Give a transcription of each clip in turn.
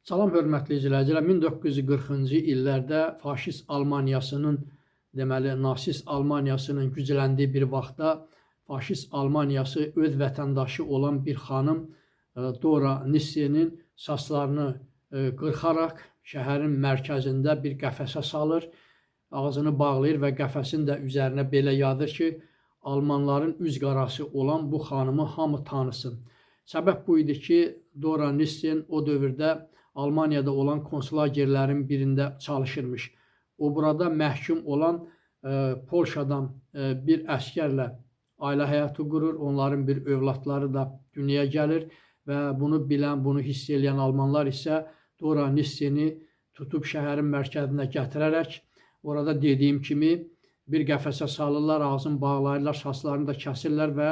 Salam hörmətli izləyicilər. 1940-cı illərdə faşist Almaniyasının, deməli, nasist Almaniyasının gücləndiyi bir vaxtda faşist Almaniyası öz vətəndaşı olan bir xanım Dora Nissenin saçlarını qırxaraq şəhərin mərkəzində bir qəfəsə salır, ağzını bağlayır və qəfəsin də üzərinə belə yazır ki, Almanların üz qarası olan bu xanımı hamı tanısın. Səbəb bu idi ki, Dora Nissen o dövrdə Almaniyada olan konslagerlərin birində çalışırmış. O burada məhkum olan Polşadan bir əskərlə ailə həyatı qurur. Onların bir övladları da dünyaya gəlir və bunu bilən, bunu hiss edən almanlar isə Dora Nisseni tutub şəhərin mərkəzinə gətirərək orada dediyim kimi bir qəfəsə salırlar, ağzını bağlayırlar, saçlarını da kəsirlər və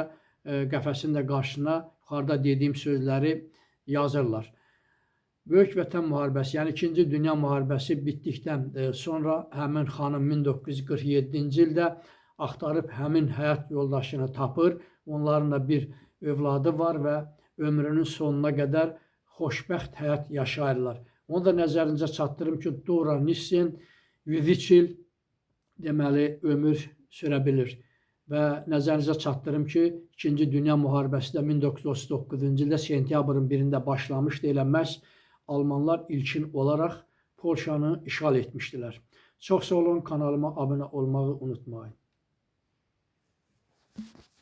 qəfəsin də qarşısına yuxarıda dediyim sözləri yazırlar. Böyük Vətən müharibəsi, yəni 2-ci Dünya müharibəsi bitdikdən sonra həmin xanım 1947-ci ildə axtarıb həmin həyat yoldaşını tapır. Onların da bir övladı var və ömrünün sonuna qədər xoşbəxt həyat yaşayırlar. Onu da nəzərinizə çatdırım ki, Dora Nissen 103 il deməli ömür sürə bilir. Və nəzərinizə çatdırım ki, 2-ci Dünya müharibəsi də 1939-cu ildə sentyabrın 1-də başlamışdı. Elə məhz Almanlar ilkin olaraq Polşanı işğal etmişdilər. Çox sağ olun, kanalıma abunə olmağı unutmayın.